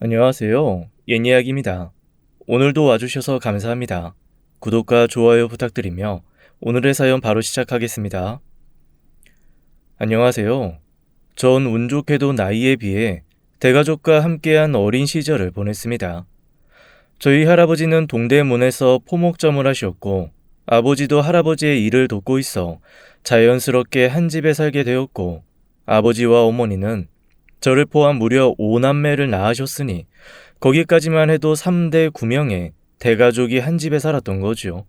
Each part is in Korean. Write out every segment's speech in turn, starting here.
안녕하세요. 옛이야기입니다. 오늘도 와주셔서 감사합니다. 구독과 좋아요 부탁드리며 오늘의 사연 바로 시작하겠습니다. 안녕하세요. 전 운 좋게도 나이에 비해 대가족과 함께한 어린 시절을 보냈습니다. 저희 할아버지는 동대문에서 포목점을 하셨고 아버지도 할아버지의 일을 돕고 있어 자연스럽게 한 집에 살게 되었고 아버지와 어머니는 저를 포함 무려 5남매를 낳으셨으니 거기까지만 해도 3대 9명의 대가족이 한 집에 살았던 거죠.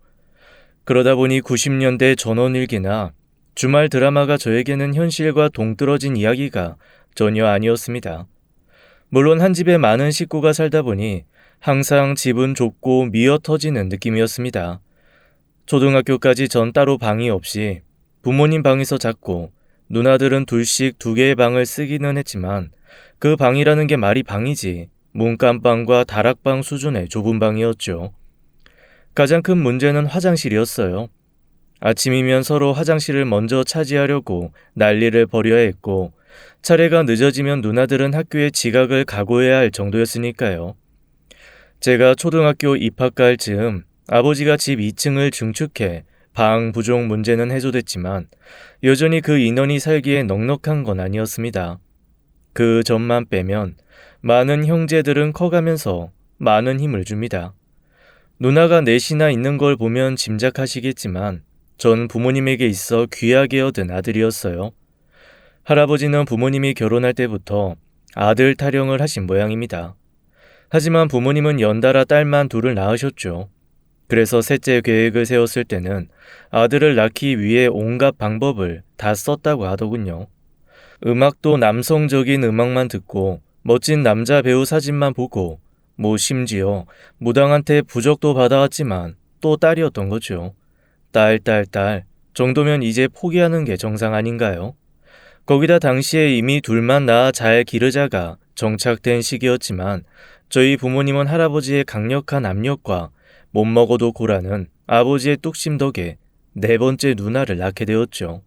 그러다 보니 90년대 전원일기나 주말 드라마가 저에게는 현실과 동떨어진 이야기가 전혀 아니었습니다. 물론 한 집에 많은 식구가 살다 보니 항상 집은 좁고 미어 터지는 느낌이었습니다. 초등학교까지 전 따로 방이 없이 부모님 방에서 잤고 누나들은 둘씩 2개의 방을 쓰기는 했지만 그 방이라는 게 말이 방이지 문간방과 다락방 수준의 좁은 방이었죠. 가장 큰 문제는 화장실이었어요. 아침이면 서로 화장실을 먼저 차지하려고 난리를 벌여야 했고 차례가 늦어지면 누나들은 학교에 지각을 각오해야 할 정도였으니까요. 제가 초등학교 입학할 즈음 아버지가 집 2층을 증축해 방 부족 문제는 해소됐지만 여전히 그 인원이 살기에 넉넉한 건 아니었습니다. 그 점만 빼면 많은 형제들은 커가면서 많은 힘을 줍니다. 누나가 넷이나 있는 걸 보면 짐작하시겠지만 전 부모님에게 있어 귀하게 얻은 아들이었어요. 할아버지는 부모님이 결혼할 때부터 아들 타령을 하신 모양입니다. 하지만 부모님은 연달아 딸만 둘을 낳으셨죠. 그래서 셋째 계획을 세웠을 때는 아들을 낳기 위해 온갖 방법을 다 썼다고 하더군요. 음악도 남성적인 음악만 듣고 멋진 남자 배우 사진만 보고 심지어 무당한테 부적도 받아왔지만 또 딸이었던 거죠. 딸 정도면 이제 포기하는 게 정상 아닌가요? 거기다 당시에 이미 둘만 낳아 잘 기르자가 정착된 시기였지만 저희 부모님은 할아버지의 강력한 압력과 못 먹어도 고라는 아버지의 뚝심 덕에 4번째 누나를 낳게 되었죠.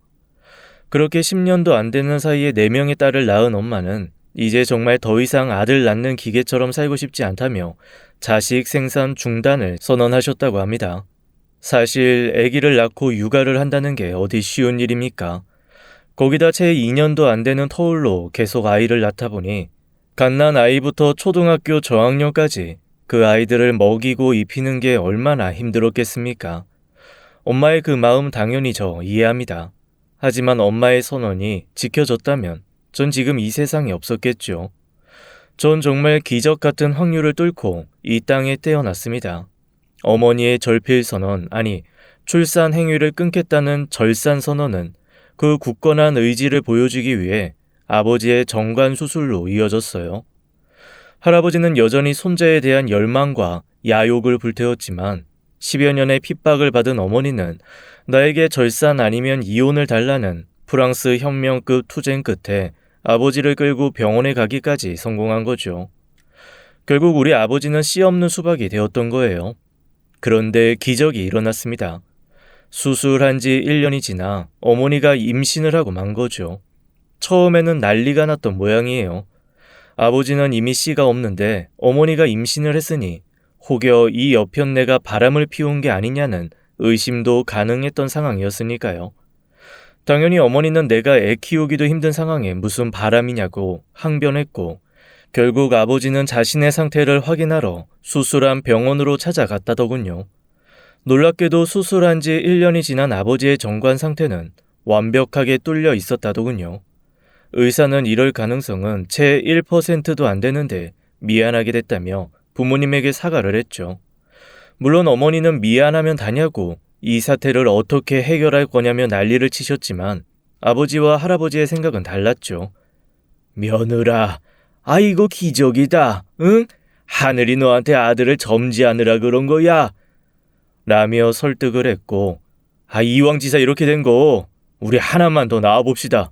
그렇게 10년도 안 되는 사이에 4명의 딸을 낳은 엄마는 이제 정말 더 이상 아들 낳는 기계처럼 살고 싶지 않다며 자식 생산 중단을 선언하셨다고 합니다. 사실 아기를 낳고 육아를 한다는 게 어디 쉬운 일입니까? 거기다 채 2년도 안 되는 터울로 계속 아이를 낳다 보니 갓난 아이부터 초등학교 저학년까지 그 아이들을 먹이고 입히는 게 얼마나 힘들었겠습니까? 엄마의 그 마음 당연히 저 이해합니다. 하지만 엄마의 선언이 지켜졌다면 전 지금 이 세상에 없었겠죠. 전 정말 기적 같은 확률을 뚫고 이 땅에 태어났습니다. 어머니의 절필선언, 아니 출산 행위를 끊겠다는 절산선언은 그 굳건한 의지를 보여주기 위해 아버지의 정관 수술로 이어졌어요. 할아버지는 여전히 손자에 대한 열망과 야욕을 불태웠지만 10여 년의 핍박을 받은 어머니는 나에게 절산 아니면 이혼을 달라는 프랑스 혁명급 투쟁 끝에 아버지를 끌고 병원에 가기까지 성공한 거죠. 결국 우리 아버지는 씨 없는 수박이 되었던 거예요. 그런데 기적이 일어났습니다. 수술한 지 1년이 지나 어머니가 임신을 하고 만 거죠. 처음에는 난리가 났던 모양이에요. 아버지는 이미 씨가 없는데 어머니가 임신을 했으니 혹여 이 여편네가 바람을 피운 게 아니냐는 의심도 가능했던 상황이었으니까요. 당연히 어머니는 내가 애 키우기도 힘든 상황에 무슨 바람이냐고 항변했고 결국 아버지는 자신의 상태를 확인하러 수술한 병원으로 찾아갔다더군요. 놀랍게도 수술한 지 1년이 지난 아버지의 정관 상태는 완벽하게 뚫려 있었다더군요. 의사는 이럴 가능성은 채 1%도 안 되는데 미안하게 됐다며 부모님에게 사과를 했죠. 물론 어머니는 미안하면 다냐고 이 사태를 어떻게 해결할 거냐며 난리를 치셨지만 아버지와 할아버지의 생각은 달랐죠. 며느라, 아이고 기적이다, 응? 하늘이 너한테 아들을 점지하느라 그런 거야. 라며 설득을 했고 이왕지사 이렇게 된 거 우리 하나만 더 낳아봅시다.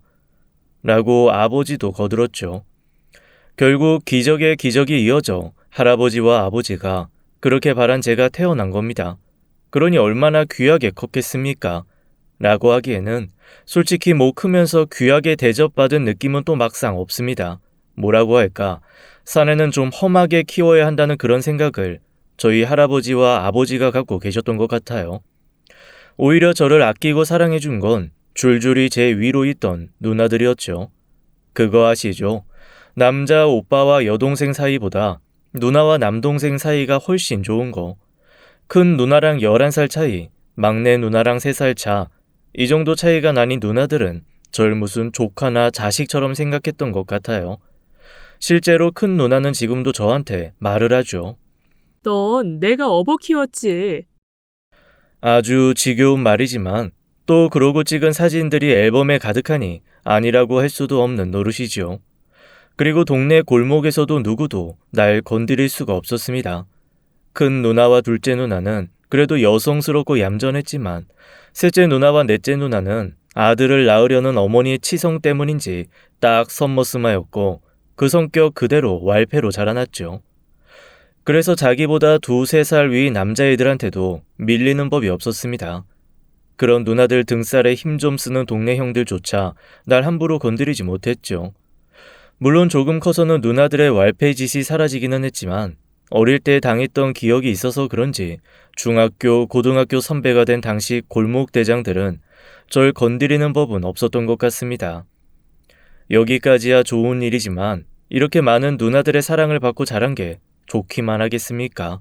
라고 아버지도 거들었죠. 결국 기적의 기적이 이어져 할아버지와 아버지가 그렇게 바란 제가 태어난 겁니다. 그러니 얼마나 귀하게 컸겠습니까? 라고 하기에는 솔직히 크면서 귀하게 대접받은 느낌은 또 막상 없습니다. 뭐라고 할까? 사내는 좀 험하게 키워야 한다는 그런 생각을 저희 할아버지와 아버지가 갖고 계셨던 것 같아요. 오히려 저를 아끼고 사랑해 준 건 줄줄이 제 위로 있던 누나들이었죠. 그거 아시죠? 남자 오빠와 여동생 사이보다 누나와 남동생 사이가 훨씬 좋은 거. 큰 누나랑 11살 차이, 막내 누나랑 3살 차, 이 정도 차이가 나닌 누나들은 절 무슨 조카나 자식처럼 생각했던 것 같아요. 실제로 큰 누나는 지금도 저한테 말을 하죠. 넌 내가 어버 키웠지. 아주 지겨운 말이지만 또 그러고 찍은 사진들이 앨범에 가득하니 아니라고 할 수도 없는 노릇이지요. 그리고 동네 골목에서도 누구도 날 건드릴 수가 없었습니다. 큰 누나와 둘째 누나는 그래도 여성스럽고 얌전했지만 셋째 누나와 넷째 누나는 아들을 낳으려는 어머니의 치성 때문인지 딱 선머스마였고 그 성격 그대로 왈패로 자라났죠. 그래서 자기보다 2~3살 위 남자애들한테도 밀리는 법이 없었습니다. 그런 누나들 등살에 힘 좀 쓰는 동네 형들조차 날 함부로 건드리지 못했죠. 물론 조금 커서는 누나들의 왈패짓이 사라지기는 했지만 어릴 때 당했던 기억이 있어서 그런지 중학교, 고등학교 선배가 된 당시 골목 대장들은 절 건드리는 법은 없었던 것 같습니다. 여기까지야 좋은 일이지만 이렇게 많은 누나들의 사랑을 받고 자란 게 좋기만 하겠습니까?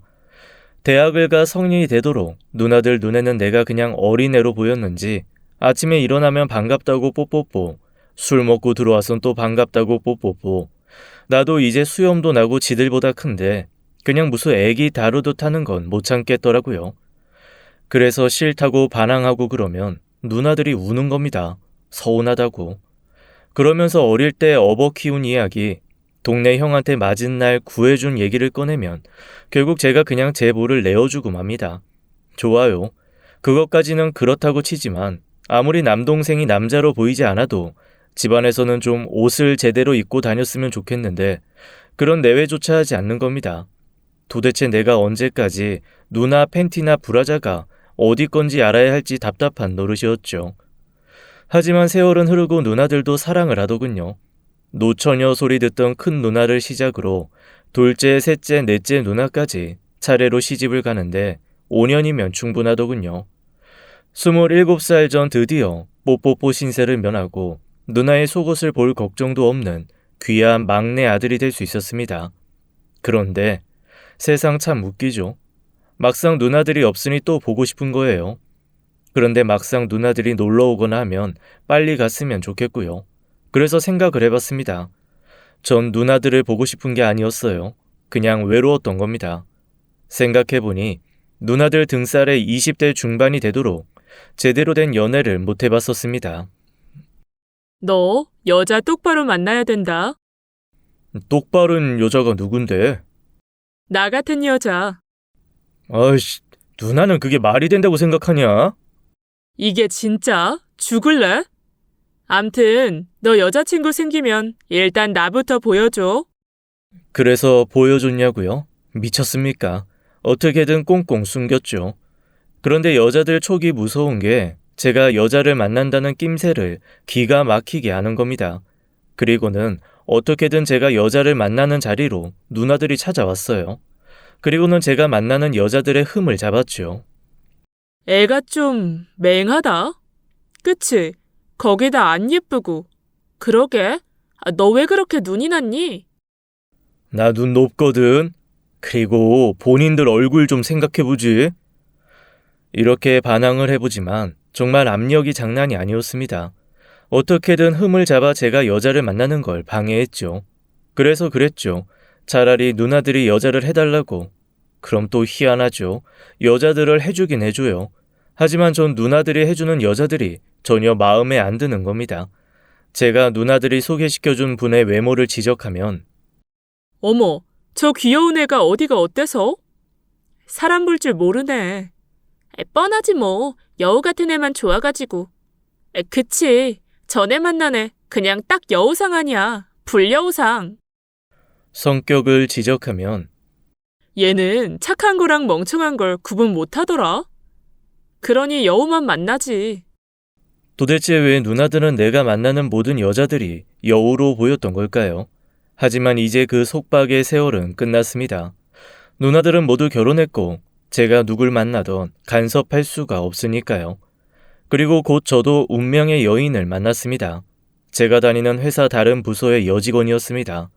대학을 가 성인이 되도록 누나들 눈에는 내가 그냥 어린애로 보였는지 아침에 일어나면 반갑다고 뽀뽀뽀, 술 먹고 들어와선 또 반갑다고 뽀뽀뽀, 나도 이제 수염도 나고 지들보다 큰데 그냥 무슨 애기 다루듯 하는 건 못 참겠더라고요. 그래서 싫다고 반항하고 그러면 누나들이 우는 겁니다. 서운하다고. 그러면서 어릴 때 업어 키운 이야기, 동네 형한테 맞은 날 구해준 얘기를 꺼내면 결국 제가 그냥 제 볼을 내어주고 맙니다. 좋아요. 그것까지는 그렇다고 치지만 아무리 남동생이 남자로 보이지 않아도 집안에서는 좀 옷을 제대로 입고 다녔으면 좋겠는데 그런 내외조차 하지 않는 겁니다. 도대체 내가 언제까지 누나 팬티나 브라자가 어디 건지 알아야 할지 답답한 노릇이었죠. 하지만 세월은 흐르고 누나들도 사랑을 하더군요. 노처녀 소리 듣던 큰 누나를 시작으로 둘째, 셋째, 넷째 누나까지 차례로 시집을 가는데 5년이면 충분하더군요. 27살 전 드디어 뽀뽀뽀 신세를 면하고 누나의 속옷을 볼 걱정도 없는 귀한 막내 아들이 될 수 있었습니다. 그런데 세상 참 웃기죠. 막상 누나들이 없으니 또 보고 싶은 거예요. 그런데 막상 누나들이 놀러 오거나 하면 빨리 갔으면 좋겠고요. 그래서 생각을 해봤습니다. 전 누나들을 보고 싶은 게 아니었어요. 그냥 외로웠던 겁니다. 생각해보니 누나들 등살에 20대 중반이 되도록 제대로 된 연애를 못 해봤었습니다. 너 여자 똑바로 만나야 된다. 똑바른 여자가 누군데? 나 같은 여자. 아이씨, 누나는 그게 말이 된다고 생각하냐? 이게 진짜? 죽을래? 암튼 너 여자친구 생기면 일단 나부터 보여줘. 그래서 보여줬냐고요? 미쳤습니까? 어떻게든 꽁꽁 숨겼죠. 그런데 여자들 촉이 무서운 게 제가 여자를 만난다는 낌새를 기가 막히게 아는 겁니다. 그리고는 어떻게든 제가 여자를 만나는 자리로 누나들이 찾아왔어요. 그리고는 제가 만나는 여자들의 흠을 잡았죠. 애가 좀 맹하다. 그치? 거기다 안 예쁘고. 그러게. 너 왜 그렇게 눈이 났니? 나 눈 높거든. 그리고 본인들 얼굴 좀 생각해보지. 이렇게 반항을 해보지만 정말 압력이 장난이 아니었습니다. 어떻게든 흠을 잡아 제가 여자를 만나는 걸 방해했죠. 그래서 그랬죠. 차라리 누나들이 여자를 해달라고. 그럼 또 희한하죠. 여자들을 해주긴 해줘요. 하지만 전 누나들이 해주는 여자들이 전혀 마음에 안 드는 겁니다. 제가 누나들이 소개시켜준 분의 외모를 지적하면 어머, 저 귀여운 애가 어디가 어때서? 사람 볼 줄 모르네. 뻔하지 뭐. 여우 같은 애만 좋아가지고. 그치. 전에 만난 애 그냥 딱 여우상 아니야. 불여우상. 성격을 지적하면 얘는 착한 거랑 멍청한 걸 구분 못하더라. 그러니 여우만 만나지. 도대체 왜 누나들은 내가 만나는 모든 여자들이 여우로 보였던 걸까요? 하지만 이제 그 속박의 세월은 끝났습니다. 누나들은 모두 결혼했고 제가 누굴 만나던 간섭할 수가 없으니까요. 그리고 곧 저도 운명의 여인을 만났습니다. 제가 다니는 회사 다른 부서의 여직원이었습니다.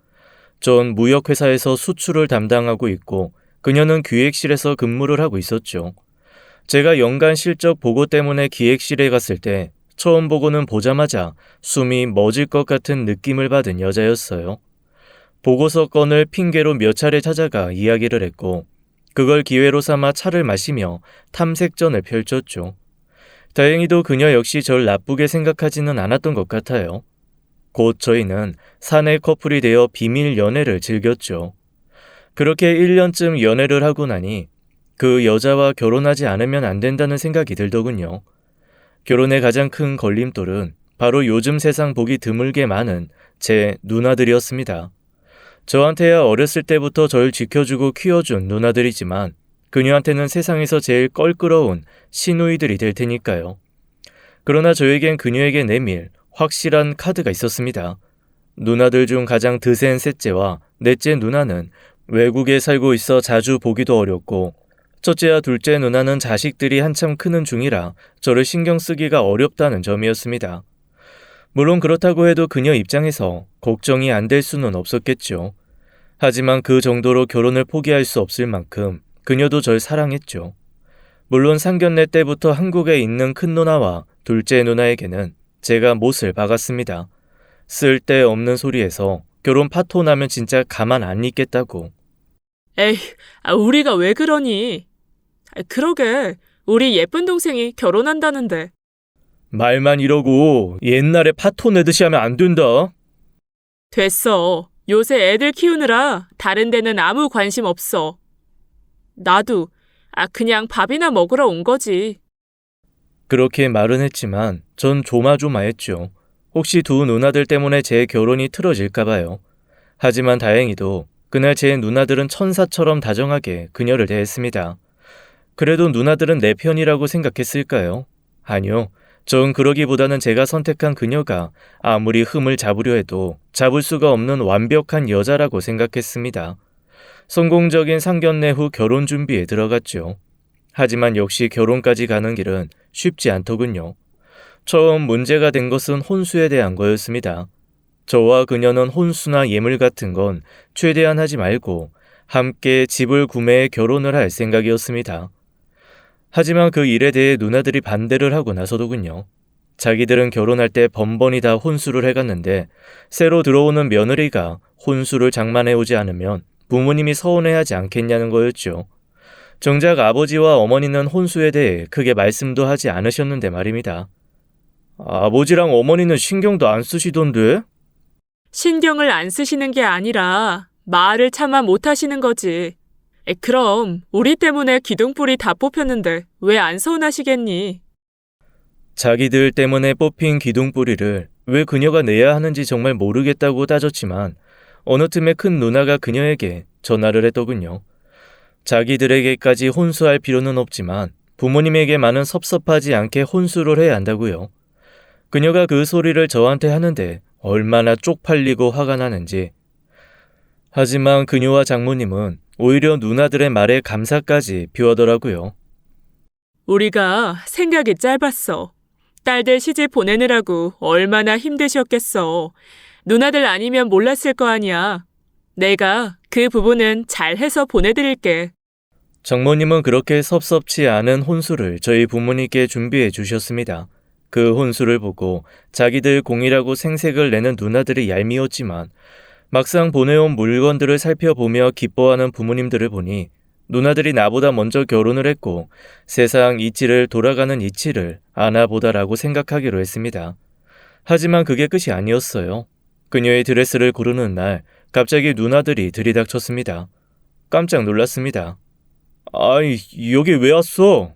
전 무역회사에서 수출을 담당하고 있고 그녀는 기획실에서 근무를 하고 있었죠. 제가 연간 실적 보고 때문에 기획실에 갔을 때 처음 보고는 보자마자 숨이 멎을 것 같은 느낌을 받은 여자였어요. 보고서 건을 핑계로 몇 차례 찾아가 이야기를 했고 그걸 기회로 삼아 차를 마시며 탐색전을 펼쳤죠. 다행히도 그녀 역시 절 나쁘게 생각하지는 않았던 것 같아요. 곧 저희는 사내 커플이 되어 비밀 연애를 즐겼죠. 그렇게 1년쯤 연애를 하고 나니 그 여자와 결혼하지 않으면 안 된다는 생각이 들더군요. 결혼의 가장 큰 걸림돌은 바로 요즘 세상 보기 드물게 많은 제 누나들이었습니다. 저한테야 어렸을 때부터 절 지켜주고 키워준 누나들이지만 그녀한테는 세상에서 제일 껄끄러운 시누이들이 될 테니까요. 그러나 저에겐 그녀에게 내밀 확실한 카드가 있었습니다. 누나들 중 가장 드센 셋째와 넷째 누나는 외국에 살고 있어 자주 보기도 어렵고 첫째와 둘째 누나는 자식들이 한참 크는 중이라 저를 신경 쓰기가 어렵다는 점이었습니다. 물론 그렇다고 해도 그녀 입장에서 걱정이 안 될 수는 없었겠죠. 하지만 그 정도로 결혼을 포기할 수 없을 만큼 그녀도 절 사랑했죠. 물론 상견례 때부터 한국에 있는 큰 누나와 둘째 누나에게는 제가 못을 박았습니다. 쓸데없는 소리에서 결혼 파토 나면 진짜 가만 안 있겠다고. 에이, 우리가 왜 그러니? 그러게, 우리 예쁜 동생이 결혼한다는데. 말만 이러고 옛날에 파토 내듯이 하면 안 된다. 됐어. 요새 애들 키우느라 다른 데는 아무 관심 없어. 나도 그냥 밥이나 먹으러 온 거지. 그렇게 말은 했지만 전 조마조마했죠. 혹시 두 누나들 때문에 제 결혼이 틀어질까 봐요. 하지만 다행히도 그날 제 누나들은 천사처럼 다정하게 그녀를 대했습니다. 그래도 누나들은 내 편이라고 생각했을까요? 아니요. 전 그러기보다는 제가 선택한 그녀가 아무리 흠을 잡으려 해도 잡을 수가 없는 완벽한 여자라고 생각했습니다. 성공적인 상견례 후 결혼 준비에 들어갔죠. 하지만 역시 결혼까지 가는 길은 쉽지 않더군요. 처음 문제가 된 것은 혼수에 대한 거였습니다. 저와 그녀는 혼수나 예물 같은 건 최대한 하지 말고 함께 집을 구매해 결혼을 할 생각이었습니다. 하지만 그 일에 대해 누나들이 반대를 하고 나서더군요. 자기들은 결혼할 때 번번이 다 혼수를 해갔는데 새로 들어오는 며느리가 혼수를 장만해 오지 않으면 부모님이 서운해하지 않겠냐는 거였죠. 정작 아버지와 어머니는 혼수에 대해 크게 말씀도 하지 않으셨는데 말입니다. 아버지랑 어머니는 신경도 안 쓰시던데? 신경을 안 쓰시는 게 아니라 말을 차마 못 하시는 거지. 그럼 우리 때문에 기둥뿌리 다 뽑혔는데 왜 안 서운하시겠니? 자기들 때문에 뽑힌 기둥뿌리를 왜 그녀가 내야 하는지 정말 모르겠다고 따졌지만 어느 틈에 큰 누나가 그녀에게 전화를 했더군요. 자기들에게까지 혼수할 필요는 없지만 부모님에게만은 섭섭하지 않게 혼수를 해야 한다고요. 그녀가 그 소리를 저한테 하는데 얼마나 쪽팔리고 화가 나는지. 하지만 그녀와 장모님은 오히려 누나들의 말에 감사까지 표하더라고요. 우리가 생각이 짧았어. 딸들 시집 보내느라고 얼마나 힘드셨겠어. 누나들 아니면 몰랐을 거 아니야. 내가 그 부분은 잘해서 보내드릴게. 장모님은 그렇게 섭섭치 않은 혼수를 저희 부모님께 준비해 주셨습니다. 그 혼수를 보고 자기들 공이라고 생색을 내는 누나들이 얄미웠지만 막상 보내온 물건들을 살펴보며 기뻐하는 부모님들을 보니 누나들이 나보다 먼저 결혼을 했고 세상 이치를 돌아가는 이치를 아나보다라고 생각하기로 했습니다. 하지만 그게 끝이 아니었어요. 그녀의 드레스를 고르는 날 갑자기 누나들이 들이닥쳤습니다. 깜짝 놀랐습니다. 아이, 여기 왜 왔어?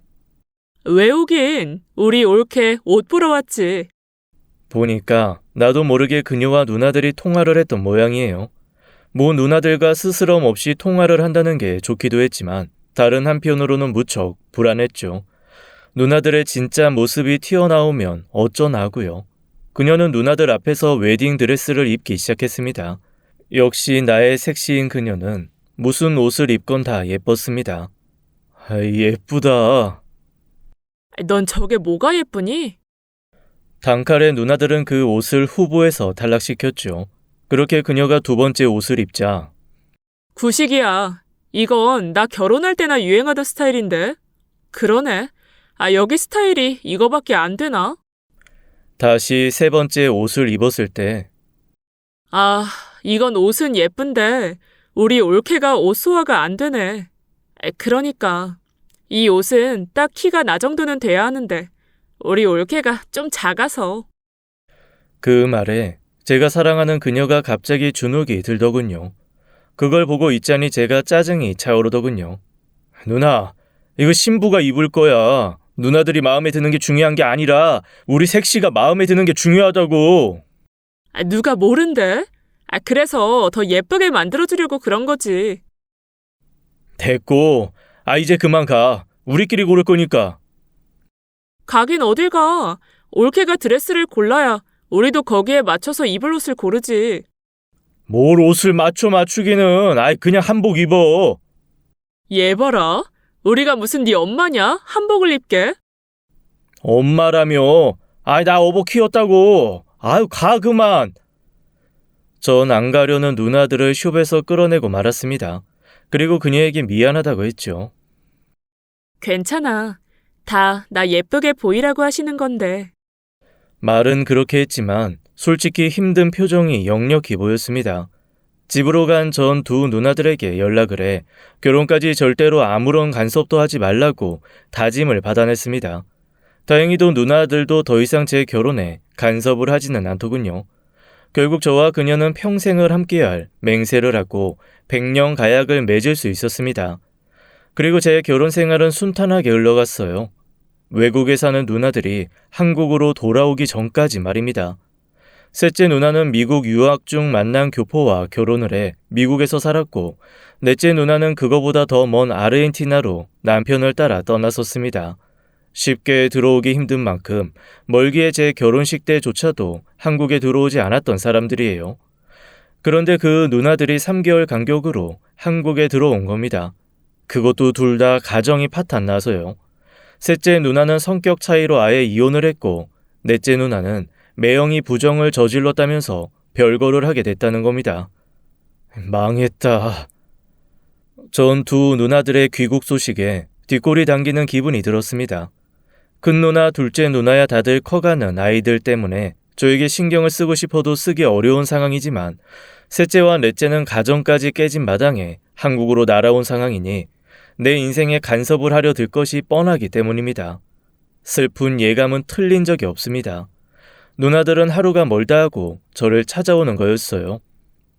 왜 오긴? 우리 올케 옷 보러 왔지. 보니까 나도 모르게 그녀와 누나들이 통화를 했던 모양이에요. 모 누나들과 스스럼 없이 통화를 한다는 게 좋기도 했지만 다른 한편으로는 무척 불안했죠. 누나들의 진짜 모습이 튀어나오면 어쩌나고요. 그녀는 누나들 앞에서 웨딩 드레스를 입기 시작했습니다. 역시 나의 섹시인 그녀는 무슨 옷을 입건 다 예뻤습니다. 예쁘다. 넌 저게 뭐가 예쁘니? 단칼에 누나들은 그 옷을 후보에서 탈락시켰죠. 그렇게 그녀가 두 번째 옷을 입자 구식이야. 이건 나 결혼할 때나 유행하던 스타일인데. 그러네. 여기 스타일이 이거밖에 안 되나? 다시 세 번째 옷을 입었을 때 이건 옷은 예쁜데 우리 올케가 옷 소화가 안 되네. 그러니까 이 옷은 딱 키가 나 정도는 돼야 하는데 우리 올케가 좀 작아서. 그 말에 제가 사랑하는 그녀가 갑자기 주눅이 들더군요. 그걸 보고 있자니 제가 짜증이 차오르더군요. 누나, 이거 신부가 입을 거야. 누나들이 마음에 드는 게 중요한 게 아니라 우리 섹시가 마음에 드는 게 중요하다고. 누가 모른대? 그래서 더 예쁘게 만들어주려고 그런 거지. 됐고, 이제 그만 가. 우리끼리 고를 거니까. 가긴 어딜 가. 올케가 드레스를 골라야 우리도 거기에 맞춰서 입을 옷을 고르지. 뭘 옷을 맞추기는. 그냥 한복 입어. 얘 봐라. 우리가 무슨 네 엄마냐? 한복을 입게. 엄마라며. 나 어버 키웠다고. 가 그만. 전 안 가려는 누나들을 숍에서 끌어내고 말았습니다. 그리고 그녀에게 미안하다고 했죠. 괜찮아. 다 나 예쁘게 보이라고 하시는 건데. 말은 그렇게 했지만 솔직히 힘든 표정이 역력히 보였습니다. 집으로 간 전 두 누나들에게 연락을 해 결혼까지 절대로 아무런 간섭도 하지 말라고 다짐을 받아냈습니다. 다행히도 누나들도 더 이상 제 결혼에 간섭을 하지는 않더군요. 결국 저와 그녀는 평생을 함께할 맹세를 하고 백년 가약을 맺을 수 있었습니다. 그리고 제 결혼 생활은 순탄하게 흘러갔어요. 외국에 사는 누나들이 한국으로 돌아오기 전까지 말입니다. 셋째 누나는 미국 유학 중 만난 교포와 결혼을 해 미국에서 살았고, 넷째 누나는 그거보다 더 먼 아르헨티나로 남편을 따라 떠났었습니다. 쉽게 들어오기 힘든 만큼 멀기에 제 결혼식 때조차도 한국에 들어오지 않았던 사람들이에요. 그런데 그 누나들이 3개월 간격으로 한국에 들어온 겁니다. 그것도 둘 다 가정이 파탄 나서요. 셋째 누나는 성격 차이로 아예 이혼을 했고, 넷째 누나는 매형이 부정을 저질렀다면서 별거를 하게 됐다는 겁니다. 망했다. 전 두 누나들의 귀국 소식에 뒷골이 당기는 기분이 들었습니다. 큰 누나, 둘째 누나야 다들 커가는 아이들 때문에 저에게 신경을 쓰고 싶어도 쓰기 어려운 상황이지만, 셋째와 넷째는 가정까지 깨진 마당에 한국으로 날아온 상황이니 내 인생에 간섭을 하려 들 것이 뻔하기 때문입니다. 슬픈 예감은 틀린 적이 없습니다. 누나들은 하루가 멀다 하고 저를 찾아오는 거였어요.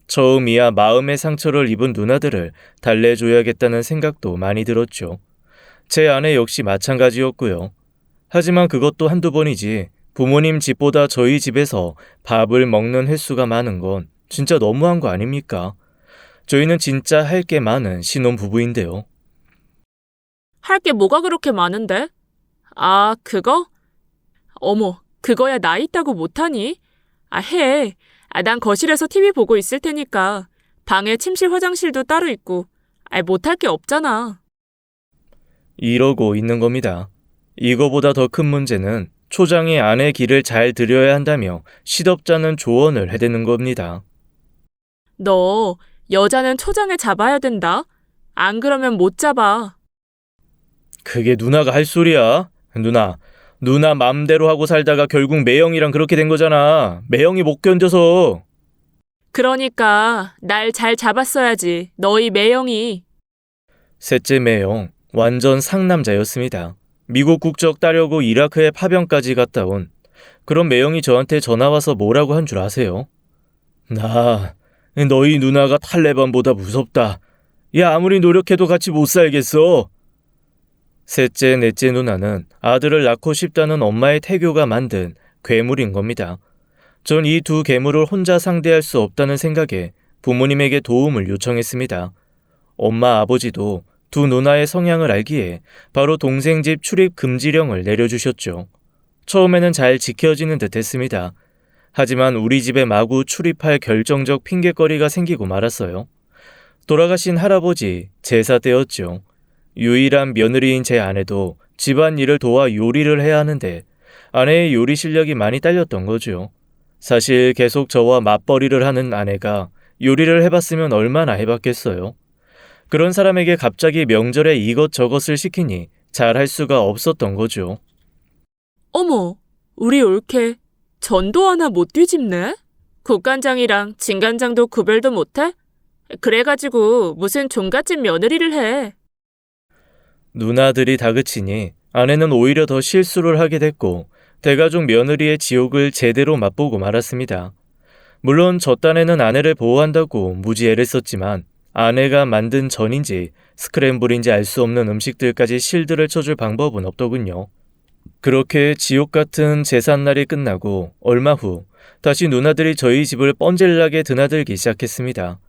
처음이야 마음의 상처를 입은 누나들을 달래줘야겠다는 생각도 많이 들었죠. 제 아내 역시 마찬가지였고요. 하지만 그것도 한두 번이지 부모님 집보다 저희 집에서 밥을 먹는 횟수가 많은 건 진짜 너무한 거 아닙니까? 저희는 진짜 할 게 많은 신혼부부인데요. 할 게 뭐가 그렇게 많은데? 그거? 어머, 그거야 나 있다고 못하니? 해. 난 거실에서 TV 보고 있을 테니까. 방에 침실 화장실도 따로 있고. 못할 게 없잖아. 이러고 있는 겁니다. 이거보다 더 큰 문제는 초장이 아내 길을 잘 들여야 한다며 시덥잖은 조언을 해대는 겁니다. 너 여자는 초장에 잡아야 된다. 안 그러면 못 잡아. 그게 누나가 할 소리야? 누나 맘대로 하고 살다가 결국 매형이랑 그렇게 된 거잖아. 매형이 못 견뎌서. 그러니까 날 잘 잡았어야지. 너희 매형이. 셋째 매형, 완전 상남자였습니다. 미국 국적 따려고 이라크에 파병까지 갔다 온. 그런 매형이 저한테 전화와서 뭐라고 한 줄 아세요? 너희 누나가 탈레반보다 무섭다. 야, 아무리 노력해도 같이 못 살겠어. 셋째, 넷째 누나는 아들을 낳고 싶다는 엄마의 태교가 만든 괴물인 겁니다. 전 이 두 괴물을 혼자 상대할 수 없다는 생각에 부모님에게 도움을 요청했습니다. 엄마, 아버지도 두 누나의 성향을 알기에 바로 동생 집 출입 금지령을 내려주셨죠. 처음에는 잘 지켜지는 듯 했습니다. 하지만 우리 집에 마구 출입할 결정적 핑곗거리가 생기고 말았어요. 돌아가신 할아버지 제사 때였죠. 유일한 며느리인 제 아내도 집안일을 도와 요리를 해야 하는데 아내의 요리 실력이 많이 딸렸던 거죠. 사실 계속 저와 맞벌이를 하는 아내가 요리를 해봤으면 얼마나 해봤겠어요. 그런 사람에게 갑자기 명절에 이것저것을 시키니 잘할 수가 없었던 거죠. 어머, 우리 올케 전도 하나 못 뒤집네? 국간장이랑 진간장도 구별도 못해? 그래가지고 무슨 종갓집 며느리를 해. 누나들이 다그치니 아내는 오히려 더 실수를 하게 됐고 대가족 며느리의 지옥을 제대로 맛보고 말았습니다. 물론 저 딴에는 아내를 보호한다고 무지애를 썼지만 아내가 만든 전인지 스크램블인지 알 수 없는 음식들까지 실드를 쳐줄 방법은 없더군요. 그렇게 지옥 같은 제삿날이 끝나고 얼마 후 다시 누나들이 저희 집을 뻔질나게 드나들기 시작했습니다.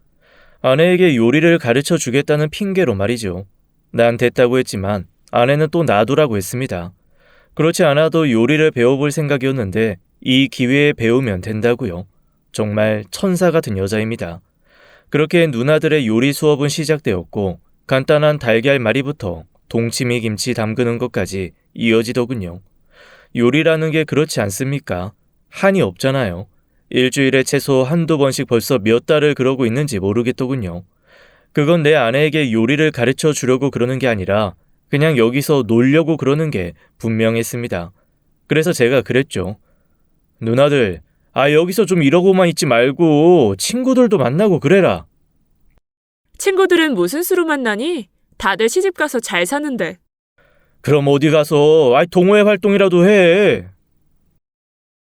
아내에게 요리를 가르쳐 주겠다는 핑계로 말이죠. 난 됐다고 했지만 아내는 또 놔두라고 했습니다. 그렇지 않아도 요리를 배워볼 생각이었는데 이 기회에 배우면 된다고요. 정말 천사 같은 여자입니다. 그렇게 누나들의 요리 수업은 시작되었고 간단한 달걀말이부터 동치미 김치 담그는 것까지 이어지더군요. 요리라는 게 그렇지 않습니까? 한이 없잖아요. 일주일에 최소 한두 번씩 벌써 몇 달을 그러고 있는지 모르겠더군요. 그건 내 아내에게 요리를 가르쳐 주려고 그러는 게 아니라 그냥 여기서 놀려고 그러는 게 분명했습니다. 그래서 제가 그랬죠. 누나들, 여기서 좀 이러고만 있지 말고 친구들도 만나고 그래라. 친구들은 무슨 수로 만나니? 다들 시집가서 잘 사는데. 그럼 어디 가서 동호회 활동이라도 해.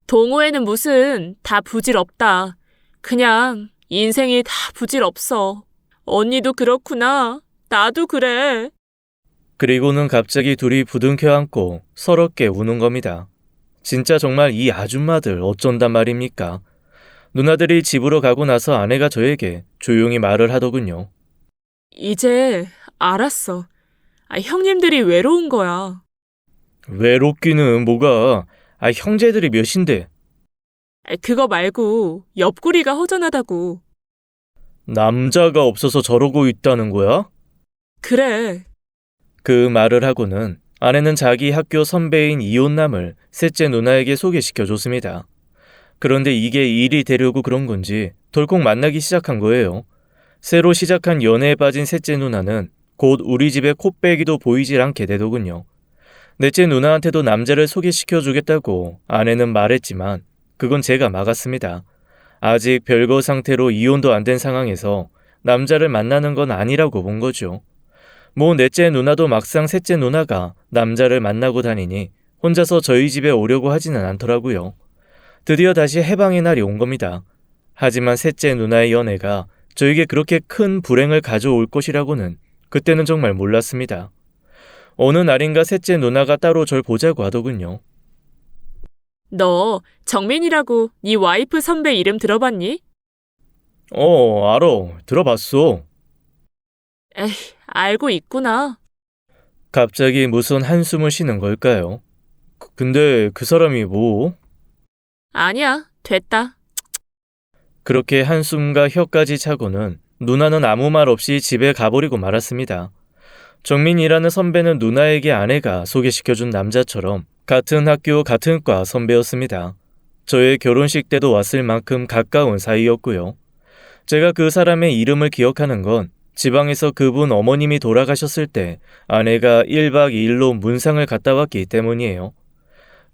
동호회는 무슨 다 부질없다. 그냥 인생이 다 부질없어. 언니도 그렇구나. 나도 그래. 그리고는 갑자기 둘이 부둥켜 안고 서럽게 우는 겁니다. 진짜 정말 이 아줌마들 어쩐단 말입니까? 누나들이 집으로 가고 나서 아내가 저에게 조용히 말을 하더군요. 이제 알았어. 형님들이 외로운 거야. 외롭기는 뭐가, 형제들이 몇인데. 그거 말고 옆구리가 허전하다고. 남자가 없어서 저러고 있다는 거야? 그래. 그 말을 하고는 아내는 자기 학교 선배인 이혼남을 셋째 누나에게 소개시켜줬습니다. 그런데 이게 일이 되려고 그런 건지 덜컥 만나기 시작한 거예요. 새로 시작한 연애에 빠진 셋째 누나는 곧 우리 집에 콧배기도 보이질 않게 되더군요. 넷째 누나한테도 남자를 소개시켜주겠다고 아내는 말했지만 그건 제가 막았습니다. 아직 별거 상태로 이혼도 안 된 상황에서 남자를 만나는 건 아니라고 본 거죠. 뭐 넷째 누나도 막상 셋째 누나가 남자를 만나고 다니니 혼자서 저희 집에 오려고 하지는 않더라고요. 드디어 다시 해방의 날이 온 겁니다. 하지만 셋째 누나의 연애가 저에게 그렇게 큰 불행을 가져올 것이라고는 그때는 정말 몰랐습니다. 어느 날인가 셋째 누나가 따로 절 보자고 하더군요. 너 정민이라고 네 와이프 선배 이름 들어봤니? 알아. 들어봤어. 에이, 알고 있구나. 갑자기 무슨 한숨을 쉬는 걸까요? 근데 그 사람이 뭐? 아니야, 됐다. 그렇게 한숨과 혀까지 차고는 누나는 아무 말 없이 집에 가버리고 말았습니다. 정민이라는 선배는 누나에게 아내가 소개시켜준 남자처럼 같은 학교 같은 과 선배였습니다. 저의 결혼식 때도 왔을 만큼 가까운 사이였고요. 제가 그 사람의 이름을 기억하는 건 지방에서 그분 어머님이 돌아가셨을 때 아내가 1박 2일로 문상을 갔다 왔기 때문이에요.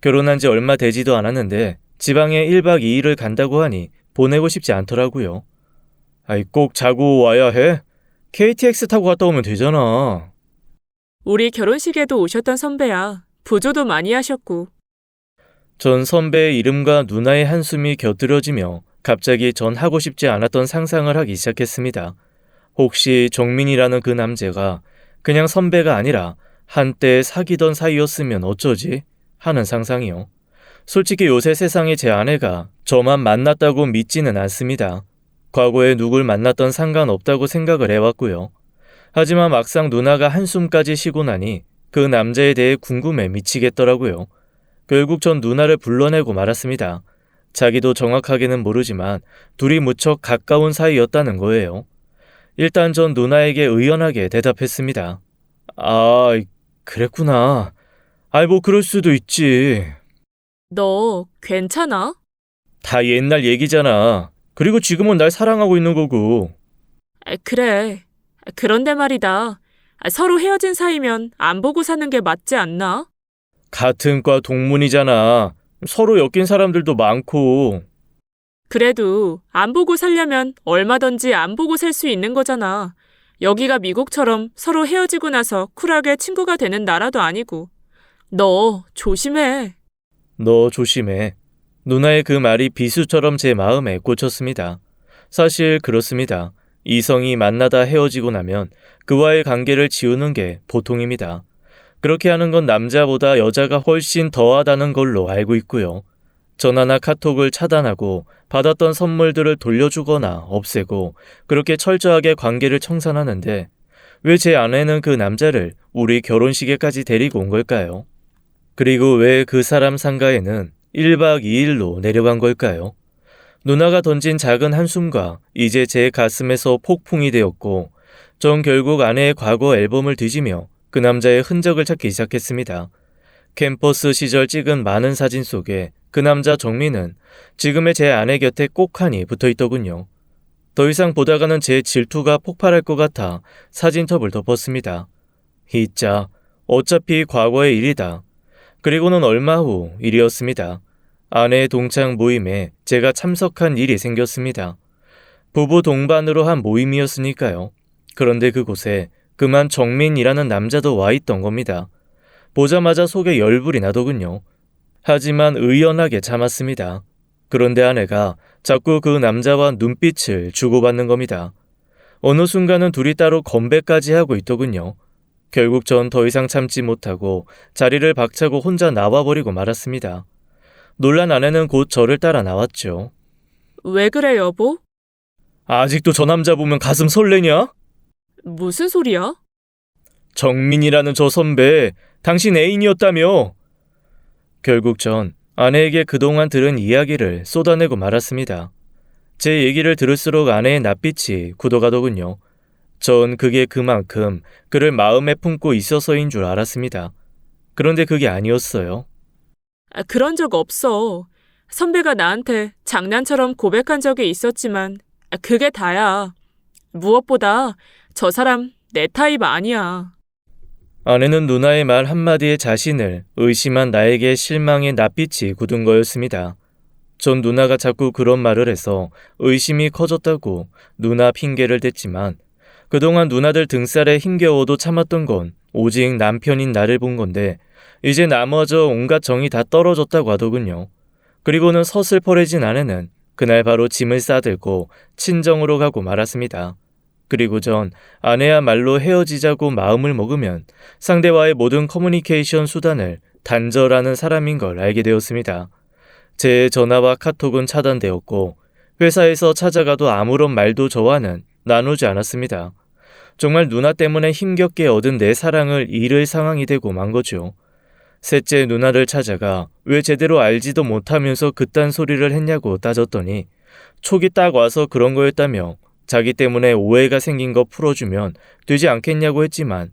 결혼한 지 얼마 되지도 않았는데 지방에 1박 2일을 간다고 하니 보내고 싶지 않더라고요. 꼭 자고 와야 해? KTX 타고 갔다 오면 되잖아. 우리 결혼식에도 오셨던 선배야. 부조도 많이 하셨고. 전 선배의 이름과 누나의 한숨이 곁들여지며 갑자기 전 하고 싶지 않았던 상상을 하기 시작했습니다. 혹시 정민이라는 그 남자가 그냥 선배가 아니라 한때 사귀던 사이였으면 어쩌지? 하는 상상이요. 솔직히 요새 세상에 제 아내가 저만 만났다고 믿지는 않습니다. 과거에 누굴 만났던 상관없다고 생각을 해왔고요. 하지만 막상 누나가 한숨까지 쉬고 나니 그 남자에 대해 궁금해 미치겠더라고요. 결국 전 누나를 불러내고 말았습니다. 자기도 정확하게는 모르지만 둘이 무척 가까운 사이였다는 거예요. 일단 전 누나에게 의연하게 대답했습니다. 아, 그랬구나. 아이, 뭐 그럴 수도 있지. 너 괜찮아? 다 옛날 얘기잖아. 그리고 지금은 날 사랑하고 있는 거고. 그래. 그런데 말이다. 서로 헤어진 사이면 안 보고 사는 게 맞지 않나? 같은 과 동문이잖아. 서로 엮인 사람들도 많고. 그래도 안 보고 살려면 얼마든지 안 보고 살 수 있는 거잖아. 여기가 미국처럼 서로 헤어지고 나서 쿨하게 친구가 되는 나라도 아니고. 너 조심해. 너 조심해. 누나의 그 말이 비수처럼 제 마음에 꽂혔습니다. 사실 그렇습니다. 이성이 만나다 헤어지고 나면 그와의 관계를 지우는 게 보통입니다. 그렇게 하는 건 남자보다 여자가 훨씬 더하다는 걸로 알고 있고요. 전화나 카톡을 차단하고 받았던 선물들을 돌려주거나 없애고 그렇게 철저하게 관계를 청산하는데 왜 제 아내는 그 남자를 우리 결혼식에까지 데리고 온 걸까요? 그리고 왜 그 사람 상가에는 1박 2일로 내려간 걸까요? 누나가 던진 작은 한숨과 이제 제 가슴에서 폭풍이 되었고 전 결국 아내의 과거 앨범을 뒤지며 그 남자의 흔적을 찾기 시작했습니다. 캠퍼스 시절 찍은 많은 사진 속에 그 남자 정민은 지금의 제 아내 곁에 꼭하니 붙어있더군요. 더 이상 보다가는 제 질투가 폭발할 것 같아 사진첩을 덮었습니다. 이자, 어차피 과거의 일이다. 그리고는 얼마 후 일이었습니다. 아내의 동창 모임에 제가 참석한 일이 생겼습니다. 부부 동반으로 한 모임이었으니까요. 그런데 그곳에 그만 정민이라는 남자도 와 있던 겁니다. 보자마자 속에 열불이 나더군요. 하지만 의연하게 참았습니다. 그런데 아내가 자꾸 그 남자와 눈빛을 주고받는 겁니다. 어느 순간은 둘이 따로 건배까지 하고 있더군요. 결국 전 더 이상 참지 못하고 자리를 박차고 혼자 나와버리고 말았습니다. 놀란 아내는 곧 저를 따라 나왔죠. 왜 그래, 여보? 아직도 저 남자 보면 가슴 설레냐? 무슨 소리야? 정민이라는 저 선배, 당신 애인이었다며? 결국 전 아내에게 그동안 들은 이야기를 쏟아내고 말았습니다. 제 얘기를 들을수록 아내의 낯빛이 굳어가더군요. 전 그게 그만큼 그를 마음에 품고 있어서인 줄 알았습니다. 그런데 그게 아니었어요. 그런 적 없어. 선배가 나한테 장난처럼 고백한 적이 있었지만 그게 다야. 무엇보다 저 사람 내 타입 아니야. 아내는 누나의 말 한마디에 자신을 의심한 나에게 실망의 낯빛이 굳은 거였습니다. 전 누나가 자꾸 그런 말을 해서 의심이 커졌다고 누나 핑계를 댔지만 그동안 누나들 등살에 힘겨워도 참았던 건 오직 남편인 나를 본 건데 이제 나머져 온갖 정이 다 떨어졌다고 하더군요. 그리고는 서슬퍼레진 아내는 그날 바로 짐을 싸들고 친정으로 가고 말았습니다. 그리고 전 아내야말로 헤어지자고 마음을 먹으면 상대와의 모든 커뮤니케이션 수단을 단절하는 사람인 걸 알게 되었습니다. 제 전화와 카톡은 차단되었고 회사에서 찾아가도 아무런 말도 저와는 나누지 않았습니다. 정말 누나 때문에 힘겹게 얻은 내 사랑을 잃을 상황이 되고 만 거죠. 셋째 누나를 찾아가 왜 제대로 알지도 못하면서 그딴 소리를 했냐고 따졌더니 촉이 딱 와서 그런 거였다며 자기 때문에 오해가 생긴 거 풀어주면 되지 않겠냐고 했지만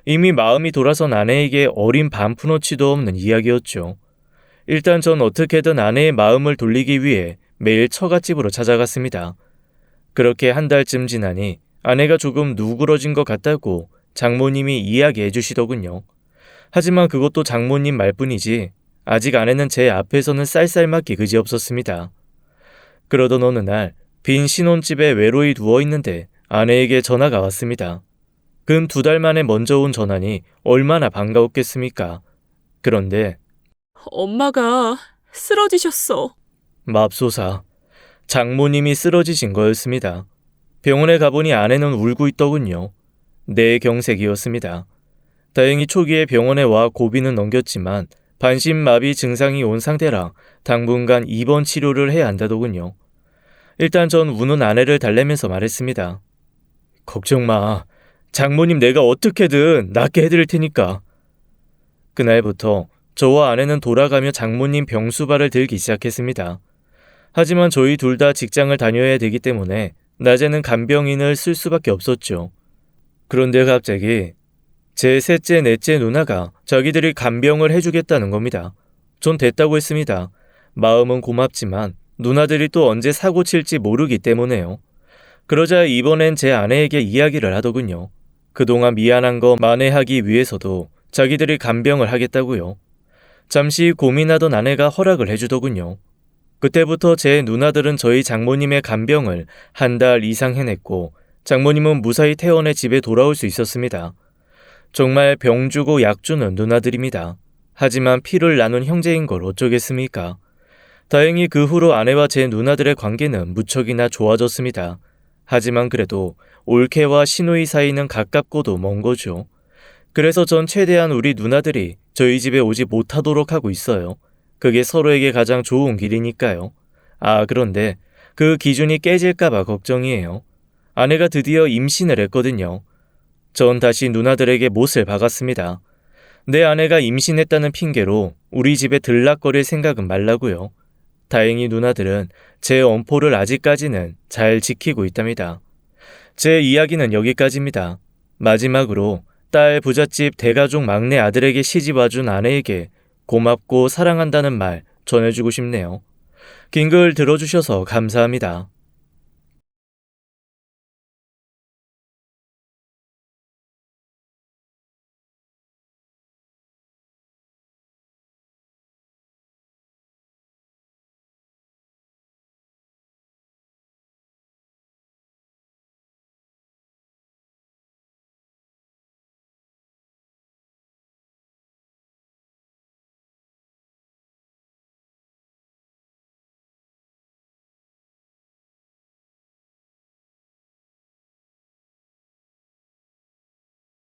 이미 마음이 돌아선 아내에게 어린 반푼어치도 없는 이야기였죠. 일단 전 어떻게든 아내의 마음을 돌리기 위해 매일 처갓집으로 찾아갔습니다. 그렇게 한 달쯤 지나니 아내가 조금 누그러진 것 같다고 장모님이 이야기해 주시더군요. 하지만 그것도 장모님 말뿐이지 아직 아내는 제 앞에서는 쌀쌀맞기 그지없었습니다. 그러던 어느 날 빈 신혼집에 외로이 누워있는데 아내에게 전화가 왔습니다. 근 2달 만에 먼저 온 전화니 얼마나 반가웠겠습니까? 그런데 엄마가 쓰러지셨어. 맙소사, 장모님이 쓰러지신 거였습니다. 병원에 가보니 아내는 울고 있더군요. 뇌경색이었습니다. 다행히 초기에 병원에 와 고비는 넘겼지만 반신마비 증상이 온 상태라 당분간 입원 치료를 해야 한다더군요. 일단 전 우는 아내를 달래면서 말했습니다. 걱정 마. 장모님 내가 어떻게든 낫게 해드릴 테니까. 그날부터 저와 아내는 돌아가며 장모님 병수발을 들기 시작했습니다. 하지만 저희 둘 다 직장을 다녀야 되기 때문에 낮에는 간병인을 쓸 수밖에 없었죠. 그런데 갑자기 제 셋째, 넷째 누나가 자기들이 간병을 해주겠다는 겁니다. 전 됐다고 했습니다. 마음은 고맙지만 누나들이 또 언제 사고 칠지 모르기 때문에요. 그러자 이번엔 제 아내에게 이야기를 하더군요. 그동안 미안한 거 만회하기 위해서도 자기들이 간병을 하겠다고요. 잠시 고민하던 아내가 허락을 해주더군요. 그때부터 제 누나들은 저희 장모님의 간병을 한 달 이상 해냈고 장모님은 무사히 퇴원해 집에 돌아올 수 있었습니다. 정말 병 주고 약 주는 누나들입니다. 하지만 피를 나눈 형제인 걸 어쩌겠습니까? 다행히 그 후로 아내와 제 누나들의 관계는 무척이나 좋아졌습니다. 하지만 그래도 올케와 시누이 사이는 가깝고도 먼 거죠. 그래서 전 최대한 우리 누나들이 저희 집에 오지 못하도록 하고 있어요. 그게 서로에게 가장 좋은 길이니까요. 그런데 그 기준이 깨질까봐 걱정이에요. 아내가 드디어 임신을 했거든요. 전 다시 누나들에게 못을 박았습니다. 내 아내가 임신했다는 핑계로 우리 집에 들락거릴 생각은 말라고요. 다행히 누나들은 제 엄포를 아직까지는 잘 지키고 있답니다. 제 이야기는 여기까지입니다. 마지막으로 딸 부잣집 대가족 막내 아들에게 시집 와준 아내에게 고맙고 사랑한다는 말 전해주고 싶네요. 긴 글 들어주셔서 감사합니다.